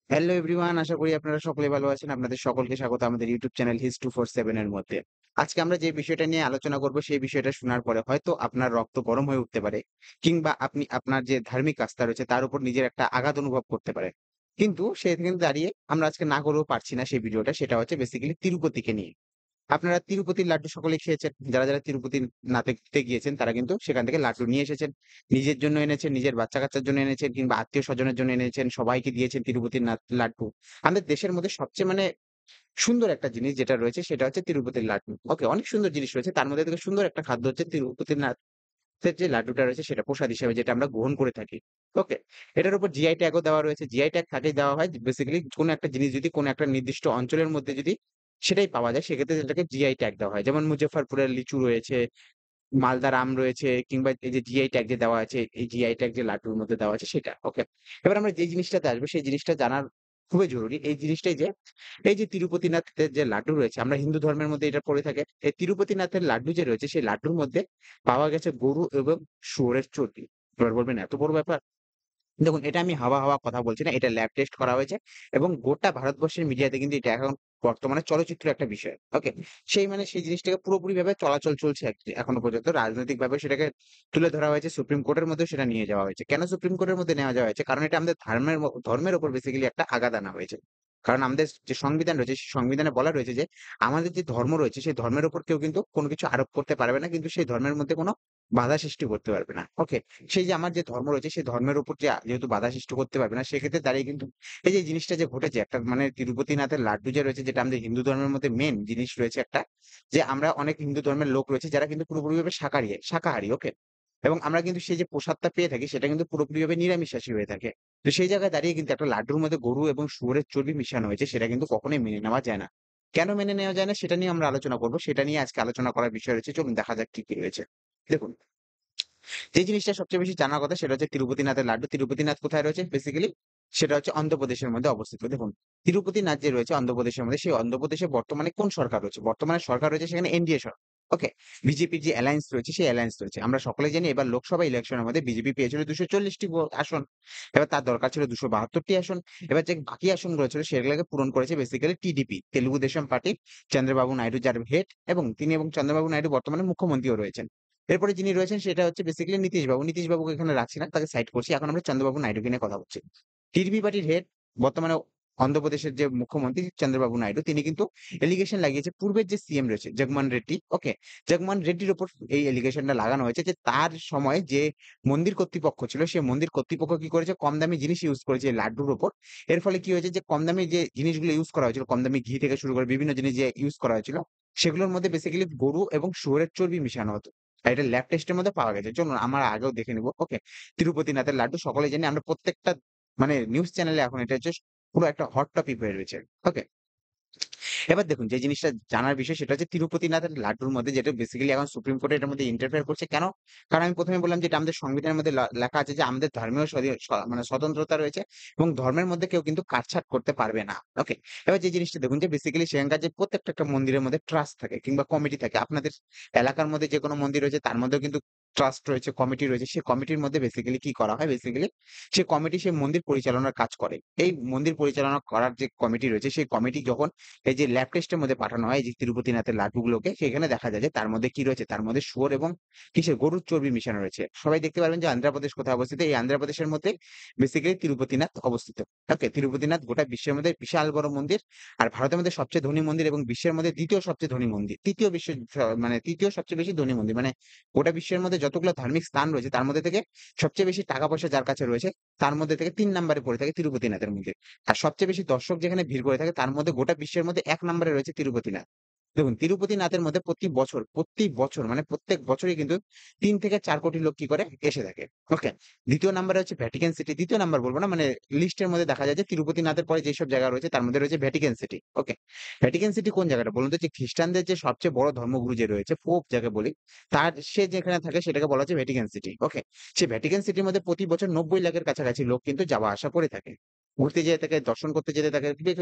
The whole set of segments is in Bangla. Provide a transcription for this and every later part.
হ্যালো এভরিওয়ান, আশা করি আপনারা সকলে ভালো আছেন। আপনাদের সকলকে স্বাগত আমাদের ইউটিউব চ্যানেল হিস247 এর মধ্যে। আজকে আমরা যে বিষয়টা নিয়ে আলোচনা করব সেই বিষয়টা শোনার পরে হয়তো আপনার রক্ত গরম হয়ে উঠতে পারে, কিংবা আপনি আপনার যে ধার্মিক আস্থা রয়েছে তার উপর নিজের একটা আঘাত অনুভব করতে পারেন। কিন্তু সেখানে দাঁড়িয়ে আমরা আজকে না করেও পারছি না সেই ভিডিওটা, সেটা হচ্ছে বেসিক্যালি তিরুপতিকে নিয়ে। আপনারা তিরুপতির লাড্ডু সকলেই খেয়েছেন। যারা তিরুপতি নাতে ঘুরতে গিয়েছেন তারা কিন্তু সেখান থেকে লাড্ডু নিয়ে এসেছেন। নিজের জন্য এনেছেন, নিজের বাচ্চা-কাচ্চার জন্য এনেছেন, কিংবা আত্মীয়-স্বজনের জন্য এনেছেন। সবাইকে দিয়েছেন তিরুপতির লাড্ডু। আমাদের দেশের মধ্যে সবচেয়ে সুন্দর একটা জিনিস যেটা রয়েছে সেটা হচ্ছে তিরুপতির লাড্ডু। ওকে, অনেক সুন্দর জিনিস রয়েছে। তার মধ্যে থেকে সুন্দর একটা খাদ্য হচ্ছে তিরুপতির নাথের যে লাড্ডুটা রয়েছে সেটা প্রসাদ হিসেবে যেটা আমরা গ্রহণ করে থাকি। ওকে। এটার উপর জিআই ট্যাগও দেওয়া রয়েছে। জিআই ট্যাগ কাকে দেওয়া হয়? বেসিক্যালি কোনো একটা জিনিস যদি কোনো একটা নির্দিষ্ট অঞ্চলের মধ্যে যদি সেটাই পাওয়া যায় সেক্ষেত্রে সেটাকে জিআই ট্যাগ দেওয়া হয়। যেমন মুজফ্ফরপুরের লিচু রয়েছে, মালদার আম রয়েছে, কিংবা এই যে জিআই ট্যাগ যে দেওয়া আছে, এই জিআই ট্যাগ যে লাড্ডুর মধ্যে দেওয়া আছে সেটা। ওকে। এবার আমরা যে জিনিসটাতে আসবো সেই জিনিসটা জানার খুবই জরুরি। এই জিনিসটাই যে এই যে তিরুপতিনাথের যে লাড্ডু রয়েছে, আমরা হিন্দু ধর্মের মধ্যে এটা পড়ে থাকে। এই তিরুপতিনাথের লাড্ডু যে রয়েছে সেই লাড্ডুর মধ্যে পাওয়া গেছে গরু এবং শুয়োরের চর্বি। এবার বলবেন এত বড় ব্যাপার? দেখুন, এটা আমি হাওয়া কথা বলছি না। এটা ল্যাব টেস্ট করা হয়েছে এবং গোটা ভারতবর্ষের মিডিয়াতে কিন্তু এটা এখন বর্তমানে চলচ্চিত্র একটা বিষয়। ওকে? সেই জিনিসটাকে পুরোপুরিভাবে চলাচল চলছে এখনো পর্যন্ত। রাজনৈতিকভাবে সেটাকে তুলে ধরা হয়েছে। সুপ্রিম কোর্টের মধ্যেও সেটা নিয়ে যাওয়া হয়েছে। কেন সুপ্রিম কোর্টের মধ্যে নেওয়া যাওয়া হয়েছে? কারণ এটা আমাদের ধর্মের উপর বেসিক্যালি একটা আঘাত আনা হয়েছে। কারণ আমাদের যে সংবিধান রয়েছে, সেই সংবিধানে বলা রয়েছে যে আমাদের যে ধর্ম রয়েছে সেই ধর্মের উপর কেউ কিন্তু কোনো কিছু আরোপ করতে পারবে না। কিন্তু সেই ধর্মের মধ্যে কোনো বাধা সৃষ্টি করতে পারবে না। ওকে? সেই যে আমার যে ধর্ম রয়েছে সেই ধর্মের উপর যে যেহেতু বাধা সৃষ্টি করতে পারবে না, সেক্ষেত্রে দাঁড়িয়ে কিন্তু এই যে জিনিসটা যে ঘটেছে, একটা তিরুপতিনাথের লাড্ডু যে রয়েছে যেটা আমাদের হিন্দু ধর্মের মধ্যে মেন জিনিস রয়েছে একটা, যে আমরা অনেক হিন্দু ধর্মের লোক রয়েছে যারা কিন্তু পুরোপুরিভাবে শাকাহারী। ওকে? এবং আমরা কিন্তু সেই যে প্রসাদটা পেয়ে থাকি সেটা কিন্তু পুরোপুরিভাবে নিরামিষাশী হয়ে থাকে। তো সেই জায়গায় দাঁড়িয়ে কিন্তু একটা লাড্ডুর মধ্যে গরু এবং শুয়োরের চর্বি মিশানো হয়েছে, সেটা কিন্তু কখনোই মেনে নেওয়া যায় না। কেন মেনে নেওয়া যায় না সেটা নিয়ে আমরা আলোচনা করব। সেটা নিয়ে আজকে আলোচনা করার বিষয় রয়েছে। চলুন দেখা যাক কি রয়েছে। দেখুন, যে জিনিসটা সবচেয়ে বেশি জানার কথা সেটা হচ্ছে তিরুপতিনাথের লাড্ডু। তিরুপতিনাথ কোথায় রয়েছে? বেসিক্যালি সেটা হচ্ছে অন্ধ্রপ্রদেশের মধ্যে অবস্থিত। দেখুন, তিরুপতিনাথ যে রয়েছে অন্ধ্রপ্রদেশের মধ্যে, সেই অন্ধ্রপ্রদেশে বর্তমানে কোন সরকার রয়েছে? বর্তমানে সরকার রয়েছে সেখানে এনডিএ সরকার। ওকে? বিজেপির যে অ্যালায়েন্স রয়েছে সেই অ্যালায়েন্স রয়েছে। আমরা সকলেই জানি এবার লোকসভা ইলেকশনের মধ্যে বিজেপি পেয়েছিল ২৪০ টি আসন। এবার তার দরকার ছিল ২৭২ টি আসন। এবার যে বাকি আসনগুলো ছিল সেগুলোকে পূরণ করেছে basically TDP, Telugu Desam party, Chandrababu Naidu যার হেড, এবং তিনি এবং চন্দ্রবাবু নাইডু বর্তমানে মুখ্যমন্ত্রীও রয়েছেন। এরপরে যিনি রয়েছেন সেটা হচ্ছে বেসিক্যালি নীতিশবাবু। নীতিশবাবুকে এখানে রাখছি না, তাকে সাইড করছি। এখন আমরা চন্দ্রবাবু নাইডুকে নিয়ে কথা বলছি। টিডিপি পার্টির হেড, বর্তমানে অন্ধ্রপ্রদেশের যে মুখ্যমন্ত্রী চন্দ্রবাবু নাইডু, তিনি কিন্তু এলিগেশন লাগিয়েছে পূর্বের যে সিএম রয়েছে জগনমোহন রেড্ডি। ওকে? জগনমোহন রেড্ডির উপর এই এলিগেশনটা লাগানো হয়েছে যে তার সময় যে মন্দির কর্তৃপক্ষ ছিল সেই মন্দির কর্তৃপক্ষ কি করেছে, কম দামি জিনিস ইউজ করেছে এই লাড্ডুর উপর। এর ফলে কি হয়েছে যে কম দামি যে জিনিসগুলো ইউজ করা হয়েছিল, কম দামি ঘি থেকে শুরু করে বিভিন্ন জিনিস যে ইউজ করা হয়েছিল, সেগুলোর মধ্যে বেসিক্যালি গরু এবং শুয়োরের চর্বি মিশানো হতো। আর এটা ল্যাব টেস্টের মধ্যে পাওয়া গেছে। চলুন আমরা আগেও দেখে নিব। ওকে? তিরুপতিনাথের লাড্ডু সকলেই জানি। আমরা প্রত্যেকটা নিউজ চ্যানেলে এখন এটা হচ্ছে পুরো একটা হট টপিক হয়ে রয়েছে। ওকে? এবার দেখুন, যে জিনিসটা জানার বিষয় সেটা হচ্ছে তিরুপতিনাথের লাড্ডুর মধ্যে, যেটা বেসিক্যালি এখন সুপ্রিম কোর্ট এটার মধ্যে ইন্টারফেয়ার করছে। কেন? কারণ আমি ১ম এ বললাম যে এটা আমাদের সংবিধানের মধ্যে লেখা আছে যে আমাদের ধর্মীয় স্বতন্ত্রতা রয়েছে এবং ধর্মের মধ্যে কেউ কিন্তু কাটছাঁট করতে পারবে না। ওকে? এবার যে জিনিসটা দেখুন যে বেসিক্যালি সেখানকার যে প্রত্যেকটা একটা মন্দিরের মধ্যে ট্রাস্ট থাকে কিংবা কমিটি থাকে। আপনাদের এলাকার মধ্যে যেকোনো মন্দির রয়েছে তার মধ্যেও কিন্তু ট্রাস্ট রয়েছে, কমিটি রয়েছে। সেই কমিটির মধ্যে বেসিক্যালি কি করা হয়? বেসিক্যালি সেই কমিটি সেই মন্দির পরিচালনার কাজ করে। এই মন্দির পরিচালনা করার যে কমিটি রয়েছে সেই কমিটি যখন এই যে ল্যাব টেস্টের মধ্যে পাঠানো হয় এই যে তিরুপতিনাথের লাড্ডুগুলোকে, সেখানে দেখা যায় যে তার মধ্যে কি রয়েছে? তার মধ্যে শুয়োর এবং গরুর চর্বি মিশানো রয়েছে। সবাই দেখতে পারবেন যে আন্ধ্রপ্রদেশ কোথায় অবস্থিত? এই আন্ধ্রপ্রদেশের মধ্যে বেসিক্যালি তিরুপতিনাথ অবস্থিত। ওকে? তিরুপতিনাথ গোটা বিশ্বের মধ্যে বিশাল বড় মন্দির। আর ভারতের মধ্যে সবচেয়ে ধনী মন্দির এবং বিশ্বের মধ্যে ২য় সবচেয়ে ধনী মন্দির। ৩য় সবচেয়ে বেশি ধনী মন্দির। গোটা বিশ্বের মধ্যে যতগুলো ধার্মিক স্থান রয়েছে তার মধ্যে থেকে সবচেয়ে বেশি টাকা পয়সা যার কাছে রয়েছে তার মধ্যে থেকে ৩ নাম্বারে পড়ে থাকে তিরুপতিনাথের মন্দির। আর সবচেয়ে বেশি দর্শক যেখানে ভিড় করে থাকে তার মধ্যে গোটা বিশ্বের মধ্যে ১ নম্বরে রয়েছে তিরুপতিনাথ। দেখুন, তিরুপতিনাথের মধ্যে প্রতি বছর প্রত্যেক বছরই কিন্তু ৩ থেকে ৪ কোটি লোক কি করে? এসে থাকে। ওকে? ২য় নাম্বারে হচ্ছে ভ্যাটিকান সিটি। ২য় নাম্বার বলব না, লিস্টের মধ্যে দেখা যায় যে তিরুপতিনাথের পরে যেসব জায়গা রয়েছে তার মধ্যে রয়েছে ভ্যাটিকান সিটি। ওকে? ভ্যাটিকান সিটি কোন জায়গাটা বলুন তো? যে খ্রিস্টানদের যে সবচেয়ে বড় ধর্মগুরু যে রয়েছে, পোপ যাকে বলি, সে যেখানে থাকে সেটাকে বলা হচ্ছে ভ্যাটিকান সিটি। ওকে? সেই ভ্যাটিকান সিটির মধ্যে প্রতি বছর ৯০ লাখের কাছাকাছি লোক কিন্তু যাওয়া আসা করে থাকে। ঘুরতে যেতে থাকে, দর্শন করতে যেতে থাকে।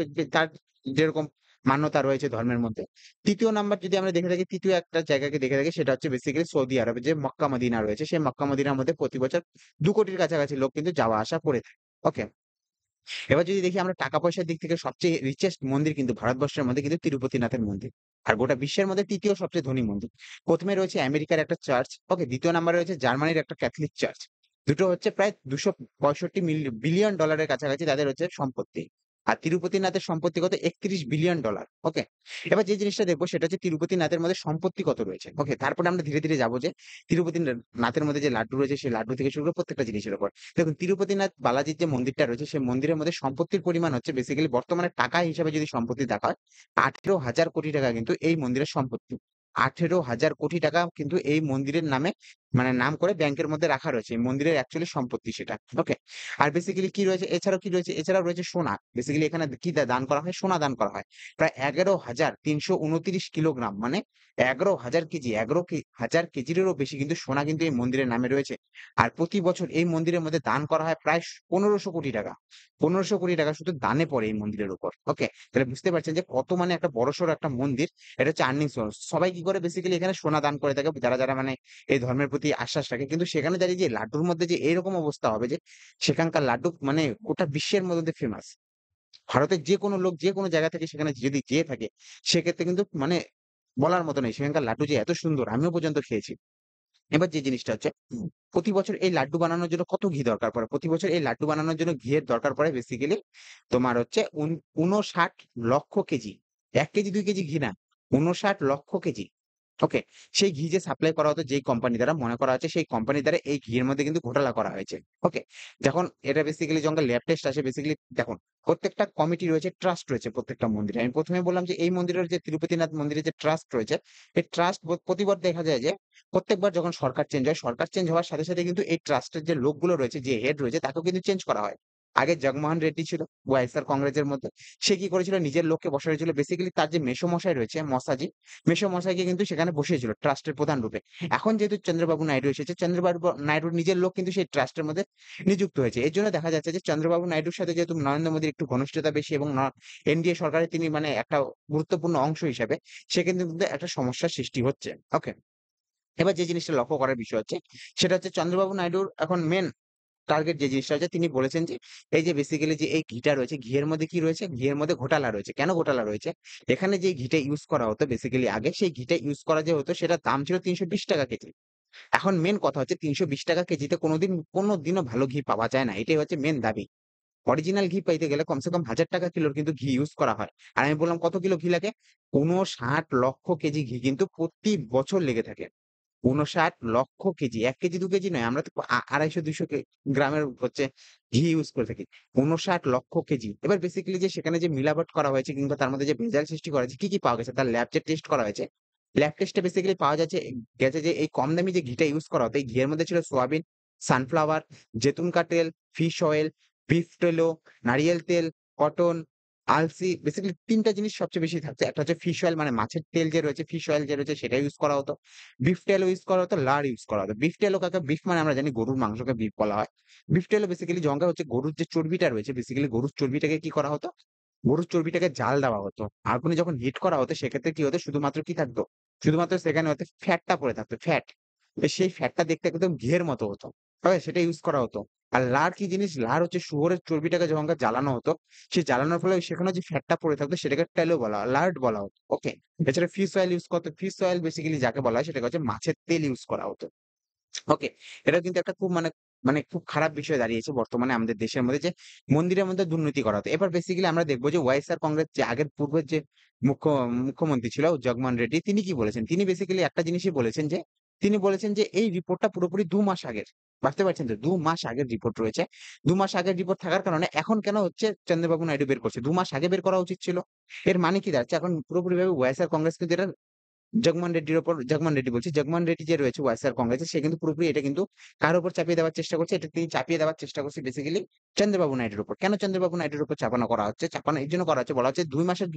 তার যেরকম মান্যতা রয়েছে ধর্মের মধ্যে। ৩য় নাম্বার যদি আমরা দেখে থাকি, ৩য় একটা জায়গাকে দেখে থাকি সেটা হচ্ছে বেসিক্যালি সৌদি আরবে যে মক্কা মদিনা রয়েছে, সেই মক্কা মদিনার মধ্যে প্রতি বছর ২ কোটির কাছাকাছি লোক কিন্তু যাওয়া আসা করে থাকে। ওকে? এবার যদি দেখি আমরা টাকা পয়সার দিক থেকে সবচেয়ে রিচেস্ট মন্দির কিন্তু ভারতবর্ষের মধ্যে কিন্তু তিরুপতিনাথের মন্দির। আর গোটা বিশ্বের মধ্যে ৩য় সবচেয়ে ধনী মন্দির। ১ম এ রয়েছে আমেরিকার একটা চার্চ, ওকে? ২য় নাম্বারে রয়েছে জার্মানির একটা ক্যাথলিক চার্চ। দুটো হচ্ছে প্রায় $২৬৫ বিলিয়ন এর কাছাকাছি তাদের হচ্ছে সম্পত্তি। আর তিরুপতিনাথের সম্পত্তি কত? $৩১ বিলিয়ন, ওকে? এবার যে জিনিসটা দেখবো সেটা হচ্ছে তিরুপতিনাথের মধ্যে সম্পত্তি কত রয়েছে, ওকে? তারপরে আমরা ধীরে, ধীরে যাবো যে নাথের মধ্যে যে লাড্ডু রয়েছে সেই লাড্ডু থেকে শুরু করে প্রত্যেকটা জিনিসের উপর। দেখুন তিরুপতিনাথ বালাজির যে মন্দিরটা রয়েছে সেই মন্দিরের মধ্যে সম্পত্তির পরিমাণ হচ্ছে বেসিক্যালি বর্তমানে টাকা হিসাবে যদি সম্পত্তি দেখা হয় ১৮,০০০ কোটি টাকা কিন্তু এই মন্দিরের সম্পত্তি। ১৮,০০০ কোটি টাকা কিন্তু এই মন্দিরের নামে মানে নাম করে ব্যাংকের মধ্যে রাখা রয়েছে। এই মন্দিরের অ্যাকচুয়ালি সম্পত্তি সেটা। ওকে? আর বেসিক্যালি কি রয়েছে? এছাড়াও কি রয়েছে? এছাড়াও রয়েছে সোনা। বেসিক্যালি এখানে কি দান করা হয়? সোনা দান করা হয়। প্রায় ১১,৩২৯ কিলোগ্রাম মানে ১১,০০০ কেজি, ১১,০০০ কেজিরও বেশি কিন্তু সোনা কিন্তু এই মন্দিরের নামে রয়েছে। আর প্রতি বছর এই মন্দিরের মধ্যে দান করা হয় প্রায় ১৫০০ কোটি টাকা। ১৫০০ কোটি টাকা শুধু দানে পড়ে এই মন্দিরের উপর। ওকে? তাহলে বুঝতে পারছেন যে কত মানে একটা বড়সড় একটা মন্দির। এটা হচ্ছে আর্নিং সোর্স। সবাই কি করে বেসিক্যালি এখানে সোনা দান করে থাকে যারা মানে এই ধর্মের প্রতি আশ্বাস রাখে। কিন্তু সেখানে দাঁড়িয়ে যে লাড্ডুর মধ্যে যে এরকম অবস্থা হবে যে সেখানকার লাড্ডু মানে গোটা বিশ্বের মধ্যে ফেমাস। ভারতের যেকোনো লোক যেকোনো জায়গা থেকে সেখানে যদি যেয়ে থাকে সেক্ষেত্রে কিন্তু মানে বলার মতো নেই। সেখানকার লাড্ডু যে এত সুন্দর আমিও পর্যন্ত খেয়েছি। এবার যে জিনিসটা হচ্ছে প্রতি বছর এই লাড্ডু বানানোর জন্য কত ঘি দরকার পড়ে? প্রতি বছর এই লাড্ডু বানানোর জন্য ঘিয়ের দরকার পড়ে বেসিক্যালি তোমার হচ্ছে ৫৯ লক্ষ কেজি। ১ কেজি ২ কেজি ঘি না, ৫৯ লক্ষ কেজি। ওকে? সেই ঘি যে সাপ্লাই করা হতো যেই কোম্পানি দ্বারা মনে করা হচ্ছে সেই কোম্পানি দ্বারা এই ঘিয়ের মধ্যে কিন্তু ঘোটালা করা হয়েছে। ওকে? যখন এটা বেসিক্যালি যখন ল্যাব টেস্ট আসে বেসিক্যালি দেখুন প্রত্যেকটা কমিটি রয়েছে, ট্রাস্ট রয়েছে প্রত্যেকটা মন্দিরে। আমি ১ম এ বললাম যে এই মন্দিরের যে তিরুপতিনাথ মন্দিরের যে ট্রাস্ট রয়েছে, এই ট্রাস্ট প্রতিবার দেখা যায় যে প্রত্যেকবার যখন সরকার চেঞ্জ হয়, সরকার চেঞ্জ হওয়ার সাথে, সাথে কিন্তু এই ট্রাস্টের যে লোকগুলো রয়েছে, যে হেড রয়েছে তাকেও কিন্তু চেঞ্জ করা হয়। আগে জগমোহন রেড্ডি ছিল ওয়াইএসআর কংগ্রেসের মধ্যে। সে কি করেছিল? নিজের লোককে বসাইছিল বেসিক্যালি তার যে মেসোমশাই রয়েছে মশাজি, মেসোমশাইকে কিন্তু সেখানে বসিয়েছিল ট্রাস্টের প্রধান রূপে। এখন যেহেতু চন্দ্রবাবু নাইডু এসেছে, চন্দ্রবাবু নাইডুর নিজের লোক কিন্তু সেই ট্রাস্টের মধ্যে নিযুক্ত হয়েছে। এর জন্য দেখা যাচ্ছে যে চন্দ্রবাবু নাইডুর সাথে যেহেতু নরেন্দ্র মোদীর একটু ঘনিষ্ঠতা বেশি এবং এনডিএ সরকারের তিনি মানে একটা গুরুত্বপূর্ণ অংশ হিসেবে সেক্ষেত্রে কিন্তু একটা সমস্যার সৃষ্টি হচ্ছে। ওকে? এবার যে জিনিসটা লক্ষ্য করার বিষয় হচ্ছে সেটা হচ্ছে চন্দ্রবাবু নাইডুর এখন মেইন টার্গেট যে জিনিসটা হচ্ছে তিনি বলেছেন যে এই যে বেসিক্যালি যে এই ঘিটা রয়েছে ঘিয়ের মধ্যে কি রয়েছে? ঘিয়ের মধ্যে ঘোটালা রয়েছে। কেন ঘোটালা রয়েছে? এখানে যে ঘিটা ইউজ করা হতো বেসিক্যালি আগে সেই ঘিটা ইউজ করা যে হতো সেটার দাম ছিল ৳৩২০ কেজি। এখন মেইন কথা হচ্ছে ৳৩২০ কেজিতে কোনদিনও ভালো ঘি পাওয়া যায় না। এটাই হচ্ছে মেইন দাবি। অরিজিনাল ঘি পাইতে গেলে কমসে কম ৳১,০০০ কিলোর কিন্তু ঘি ইউজ করা হয়। আর আমি বললাম কত কিলো ঘি লাগে? ৫৯ লক্ষ কেজি ঘি কিন্তু প্রতি বছর লেগে থাকে। ৫৯ লক্ষ কেজি। ১ কেজি ২ কেজি নয়। আমরা তো ২৫০-২০০ গ্রামের হচ্ছে ঘি ইউজ করে থাকি। ৫৯ লক্ষ কেজি। এবার বেসিক্যালি যে সেখানে যে মিলাবট করা হয়েছে কিংবা তার মধ্যে যে ভেজাল সৃষ্টি করা হয়েছে, কি, কি পাওয়া গেছে? তার ল্যাব যে টেস্ট করা হয়েছে, ল্যাব টেস্টে বেসিক্যালি পাওয়া গেছে যে এই কম দামি যে ঘিটা ইউজ করা হতো, এই ঘিয়ের মধ্যে ছিল সোয়াবিন, সানফ্লাওয়ার, জৈতুন তেল, ফিশ অয়েল, বিফ টেলো, নারিয়েল তেল, কটন, আলসি বেসিক্যালি ৩ টা জিনিস সবচেয়ে বেশি থাকতো। একটা হচ্ছে ফিশ অয়েল মানে মাছের তেল যে রয়েছে, ফিশ অয়েল যে রয়েছে সেটা ইউজ করা হতো। বিফ টেলও ইউজ করা হতো, লার ইউজ করা হতো। বিফ টেলও কাকে বিফ মানে আমরা জানি গরুর মাংসকে বিফ বলা হয়। বিফ টেলও বেসিক্যালি জঙ্গা হচ্ছে গরুর যে চর্বিটা রয়েছে বেসিক্যালি গরুর চর্বিটাকে কি করা হতো? গরুর চর্বিটাকে জাল দেওয়া হতো। আগুনে যখন হিট করা হতো সেক্ষেত্রে কি হতো? শুধুমাত্র কি থাকতো? শুধুমাত্র সেখানে হয়তো ফ্যাটটা পড়ে থাকতো, ফ্যাট। তো সেই ফ্যাটটা দেখতে একদম ঘিয়ের মতো হতো। সেটা ইউজ করা হতো। আর লার কি জিনিস? লার হচ্ছে শুয়োরের চর্বিটাকে যখন জ্বালানো হতো, সেই জ্বালানোর ফলে সেখানে যে ফ্যাটটা পড়ে থাকতো সেটাকে টেলো বলা হয়, লার্ড বলা হতো। ওকে? এছাড়া ফিশ অয়েল ইউজ করতো। ফিশ অয়েল বেসিক্যালি যাকে বলা হয় সেটাকে হচ্ছে মাছের তেল ইউজ করা হতো। ওকে? এটা কিন্তু একটা খুব মানে খুব খারাপ বিষয় দাঁড়িয়েছে বর্তমানে আমাদের দেশের মধ্যে যে মন্দিরের মধ্যে দুর্নীতি করা হতো। এবার বেসিক্যালি আমরা দেখব যে ওয়াইএসআর কংগ্রেস যে আগের পূর্বের যে মুখ্যমন্ত্রী ছিল জগমোহন রেড্ডি তিনি কি বলেছেন? তিনি বেসিক্যালি একটা জিনিসই বলেছেন যে তিনি বলেছেন যে এই রিপোর্টটা পুরোপুরি ২ মাস আগের। বুঝতে পারছেন তো? ২ মাস আগের রিপোর্ট রয়েছে। ২ মাস আগের রিপোর্ট থাকার কারণে এখন কেন হচ্ছে চন্দ্রবাবু নাইডু বের করছে? ২ মাস আগে বের করা উচিত ছিল। এর মানে কি দাঁড়াচ্ছে? এখন পুরোপুরিভাবে ওয়াইএসআর কংগ্রেস কিন্তু এটা জগমোহন রেড্ডি বলছি। জগমোহন রেড্ডি যে রয়েছে ওয়াইএসআর কংগ্রেসের সে কিন্তু পুরোপুরি এটা কিন্তু কার উপর চাপিয়ে দেওয়ার চেষ্টা করছে? এটা তিনি চাপিয়ে দেওয়ার চেষ্টা করছে বেসিক্যালি চন্দ্রবাবু নাইডুর উপর। কেন চন্দ্রবাবু নাইডুর উপর চাপানো করা হচ্ছে? চাপানো এর জন্য করা হচ্ছে বলা হচ্ছে ২ মাসের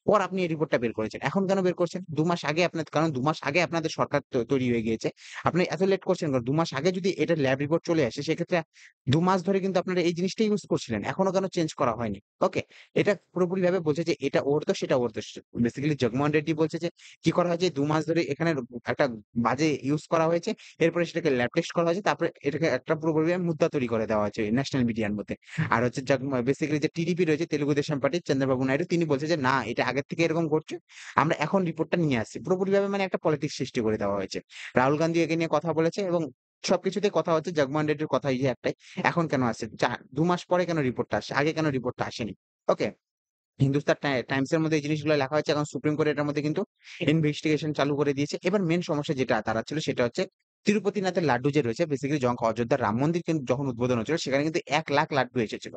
পর আপনি এই রিপোর্টটা বের করেছেন। এখন কেন বের করছেন? ২ মাস আগে কারণ ২ মাস আগে আপনাদের সরকার তৈরি হয়ে গিয়েছে। আপনি এত লেট করছেন কেন? ২ মাস আগে যদি এটার ল্যাব রিপোর্ট চলে আসে সেক্ষেত্রে ২ মাস ধরে কিন্তু আপনারা এই জিনিসটাই ইউজ করছিলেন। এখনো কেন চেঞ্জ করা হয়নি? ওকে? এটা পুরোপুরিভাবে বলছে যে এটা ওর দোষ, সেটা ওর দোষ। বেসিক্যালি জগমোহন রেড্ডি বলছে যে কি করা করা হয় যে ২ মাস ধরে এখানে একটা বাজে ইউজ করা হয়েছে। এরপরে সেটাকে ল্যাব টেস্ট করা হয়েছে। তারপরে এটাকে একটা পুরোপুরি মুদ্রা তৈরি করে দেওয়া হয়েছে ন্যাশনাল মিডিয়ার মধ্যে। আর হচ্ছে বেসিক্যালি যে টিডিপি রয়েছে তেলুগু দেশম পার্টির চন্দ্রবাবু নাইডু তিনি বলছে যে, "না, এটা আগের থেকে এরকম ঘটছে। আমরা এখন রিপোর্টটা নিয়ে আসছি।" পুরোপুরিভাবে মানে একটা পলিটিক্স সৃষ্টি করে দেওয়া হয়েছে। রাহুল গান্ধী একে নিয়ে কথা বলেছে এবং সবকিছুতেই কথা হচ্ছে জগমোহন রেড্ডির কথা এই যে একটাই, "এখন কেন আসছে? ২ মাস পরে কেন রিপোর্টটা আসছে? আগে কেন রিপোর্টটা আসেনি?" ওকে? হিন্দুস্তান টাইমস এর মধ্যে এই জিনিসগুলো লেখা হয়েছে। এখন সুপ্রিম কোর্ট এটার মধ্যে কিন্তু ইনভেস্টিগেশন চালু করে দিয়েছে। এবার মেইন সমস্যা যেটা দাঁড়াচ্ছিল সেটা হচ্ছে তিরুপতিনাথের লাড্ডু যে রয়েছে বেসিক্যালি যখন অযোধ্যার রাম মন্দির কিন্তু যখন উদ্বোধন হচ্ছিল সেখানে কিন্তু ১,০০,০০০ লাড্ডু এসেছিল।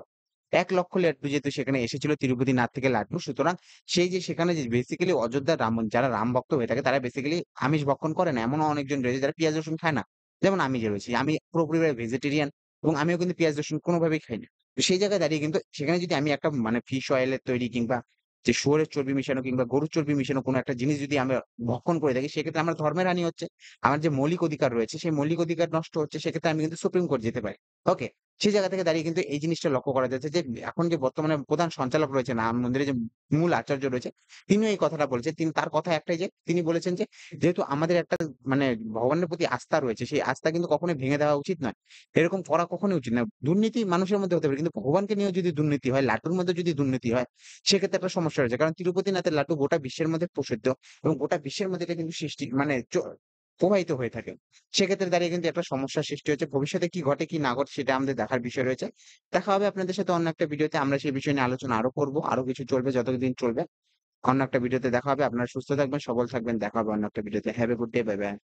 ১,০০,০০০ লাড্ডু যেহেতু সেখানে এসেছিল তিরুপতিনাথ থেকে লাড্ডু সুতরাং সেই যে সেখানে যে বেসিক্যালি অযোধ্যার যারা রাম ভক্ত হয়ে থাকে তারা বেসিক্যালি আমিষ ভক্ষণ করে না। এমনও অনেকজন রয়েছে যারা পেঁয়াজ রসুন খায় না। যেমন আমি যে রয়েছি। আমি পুরোপুরিভাবে ভেজিটেরিয়ান এবং আমিও কিন্তু পেঁয়াজ রসুন কোনভাবেই খাই না। তো সেই জায়গায় দাঁড়িয়ে কিন্তু সেখানে যদি আমি একটা মানে ফিশ অয়েল এর তৈরি কিংবা যে শুয়োরের চর্বি মিশানো কিংবা গরুর চর্বি মিশানো কোনো একটা জিনিস যদি আমরা ভক্ষণ করে থাকি সেক্ষেত্রে আমার ধর্মের হানি হচ্ছে। আমার যে মৌলিক অধিকার রয়েছে সেই মৌলিক অধিকার নষ্ট হচ্ছে। সেক্ষেত্রে আমি কিন্তু সুপ্রিম কোর্ট যেতে পারি। ওকে? সেই জায়গা থেকে দাঁড়িয়ে কিন্তু এই জিনিসটা লক্ষ্য করা যাচ্ছে যে এখন যে বর্তমানে প্রধান সঞ্চালক রয়েছেন রাম মন্দিরের যে মূল আচার্য রয়েছে তিনিও এই কথাটা বলেছেন। তার কথা একটাই যে তিনি বলেছেন যে যেহেতু আমাদের একটা মানে ভগবানের প্রতি আস্থা রয়েছে সেই আস্থা কিন্তু কখনোই ভেঙে দেওয়া উচিত নয়। এরকম করা কখনোই উচিত না। দুর্নীতি মানুষের মধ্যে হতে পারে কিন্তু ভগবানকে নিয়েও যদি দুর্নীতি হয়, লাড্ডুর মধ্যে যদি দুর্নীতি হয় সেক্ষেত্রে একটা সমস্যা রয়েছে। কারণ তিরুপতিনাথের লাড্ডু গোটা বিশ্বের মধ্যে প্রসিদ্ধ এবং গোটা বিশ্বের মধ্যে এটা কিন্তু সৃষ্টি মানে প্রবাহিত হয়ে থাকে। সেক্ষেত্রে দাঁড়িয়ে কিন্তু একটা সমস্যার সৃষ্টি হচ্ছে। ভবিষ্যতে কি ঘটে কি না ঘটে সেটা আমাদের দেখার বিষয় রয়েছে। দেখা হবে আপনাদের সাথে অন্য একটা ভিডিওতে। আমরা সেই বিষয় নিয়ে আলোচনা আরো করব। আরো কিছু চলবে যতদিন চলবে। অন্য একটা ভিডিওতে দেখা হবে। আপনারা সুস্থ থাকবেন, সবল থাকবেন। দেখা হবে অন্য একটা ভিডিওতে। Have a good day. Bye, by.